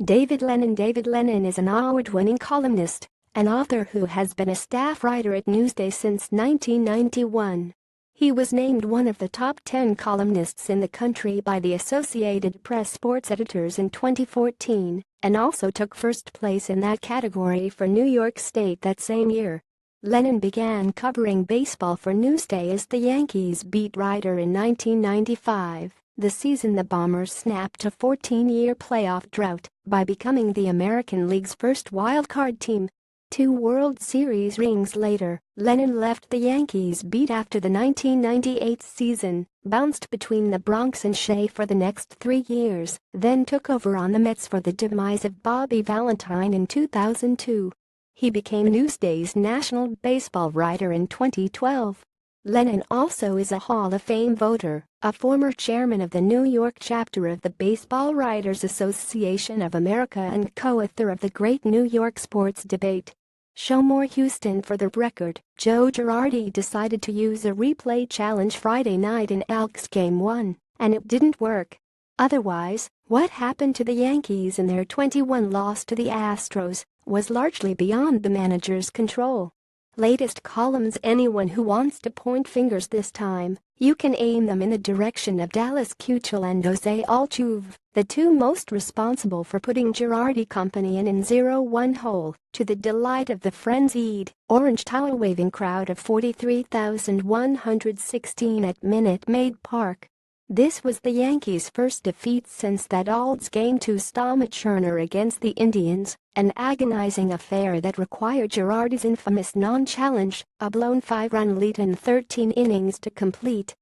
David Lennon is an award-winning columnist, an author who has been a staff writer at Newsday since 1991. He was named one of the top 10 columnists in the country by the Associated Press sports editors in 2014 and also took first place in that category for New York State that same year. Lennon began covering baseball for Newsday as the Yankees beat writer in 1995, the season the Bombers snapped a 14-year playoff drought by becoming the American League's first wild-card team. 2 World Series rings later, Lennon left the Yankees beat after the 1998 season, bounced between the Bronx and Shea for the next 3 years, then took over on the Mets for the demise of Bobby Valentine in 2002. He became Newsday's national baseball writer in 2012. Lennon also is a Hall of Fame voter, a former chairman of the New York chapter of the Baseball Writers Association of America and co-author of the Great New York Sports Debate. Show more Houston. For the record, Joe Girardi decided to use a replay challenge Friday night in Elks Game 1, and it didn't work. Otherwise, what happened to the Yankees in their 21 loss to the Astros was largely beyond the manager's control. Latest columns. Anyone who wants to point fingers this time, you can aim them in the direction of Dallas Keuchel and Jose Altuve, the 2 most responsible for putting Girardi company in 0-1 hole, to the delight of the frenzied, orange towel-waving crowd of 43,116 at Minute Maid Park. This was the Yankees' first defeat since that Ald's Game 2 stomach-churner against the Indians, an agonizing affair that required Girardi's infamous non-challenge, a blown 5-run lead in 13 innings to complete.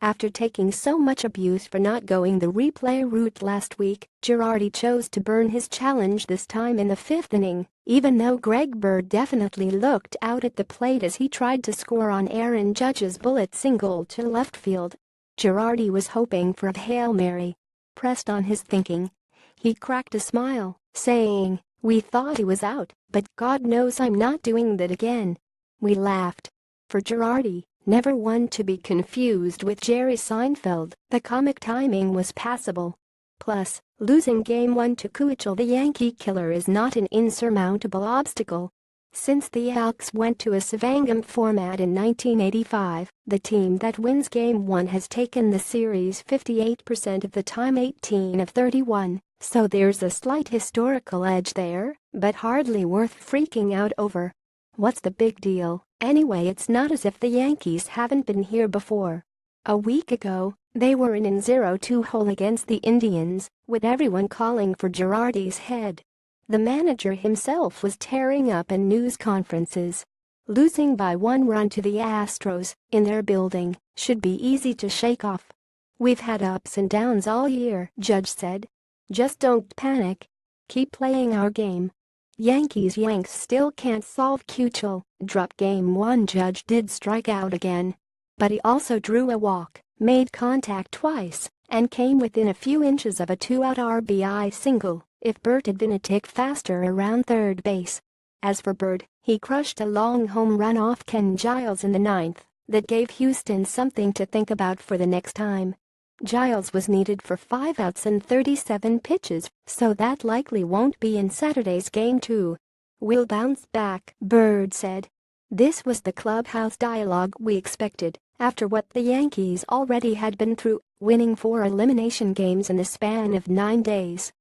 After taking so much abuse for not going the replay route last week, Girardi chose to burn his challenge this time in the 5th inning, even though Greg Bird definitely looked out at the plate as he tried to score on Aaron Judge's bullet single to left field. Girardi was hoping for a Hail Mary. Pressed on his thinking, he cracked a smile, saying, "We thought he was out, but God knows I'm not doing that again." We laughed. For Girardi, never one to be confused with Jerry Seinfeld, the comic timing was passable. Plus, losing Game 1 to Keuchel, the Yankee killer, is not an insurmountable obstacle. Since the Elks went to a Savangam format in 1985, the team that wins Game 1 has taken the series 58% of the time, 18 of 31, so there's a slight historical edge there, but hardly worth freaking out over. What's the big deal, anyway? It's not as if the Yankees haven't been here before. A week ago, they were in 0-2 hole against the Indians, with everyone calling for Girardi's head. The manager himself was tearing up in news conferences. Losing by 1 run to the Astros, in their building, should be easy to shake off. "We've had ups and downs all year," Judge said. "Just don't panic. Keep playing our game." Yanks still can't solve Keuchel. Drop Game 1. Judge did strike out again. But he also drew a walk, made contact twice, and came within a few inches of a 2-out RBI single if Bird had been a tick faster around third base. As for Bird, he crushed a long home run off Ken Giles in the 9th that gave Houston something to think about for the next time. Giles was needed for 5 outs and 37 pitches, so that likely won't be in Saturday's Game 2. "We'll bounce back," Bird said. This was the clubhouse dialogue we expected, after what the Yankees already had been through, winning 4 elimination games in the span of 9 days.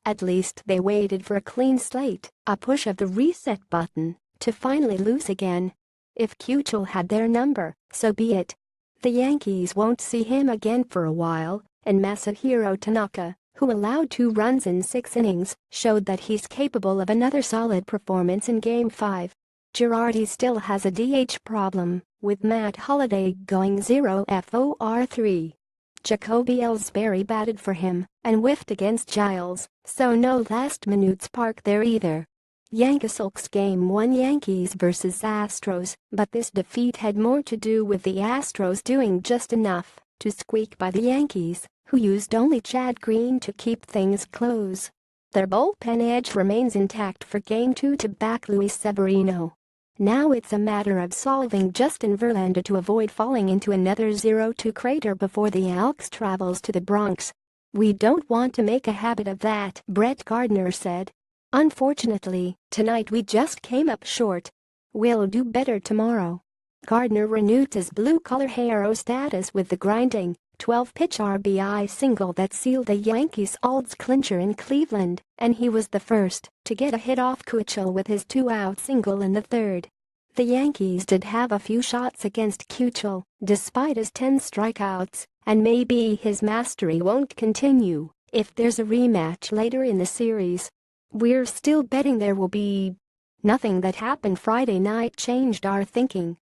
At least they waited for a clean slate, a push of the reset button, to finally lose again. If Keuchel had their number, so be it. The Yankees won't see him again for a while, and Masahiro Tanaka, who allowed 2 runs in 6 innings, showed that he's capable of another solid performance in Game 5. Girardi still has a DH problem, with Matt Holliday going 0 for 3. Jacoby Ellsbury batted for him and whiffed against Giles, so no last-minute spark there either. Elks Game 1, Yankees vs Astros, but this defeat had more to do with the Astros doing just enough to squeak by the Yankees, who used only Chad Green to keep things close. Their bullpen edge remains intact for Game 2 to back Luis Severino. Now it's a matter of solving Justin Verlander to avoid falling into another 0-2 crater before the Elks travels to the Bronx. "We don't want to make a habit of that," Brett Gardner said. "Unfortunately, tonight we just came up short. We'll do better tomorrow." Gardner renewed his blue-collar hero status with the grinding 12-pitch RBI single that sealed the Yankees' odds clincher in Cleveland, and he was the first to get a hit off Keuchel with his two-out single in the third. The Yankees did have a few shots against Keuchel, despite his 10 strikeouts, and maybe his mastery won't continue if there's a rematch later in the series. "We're still betting there will be." "Nothing that happened Friday night changed our thinking,"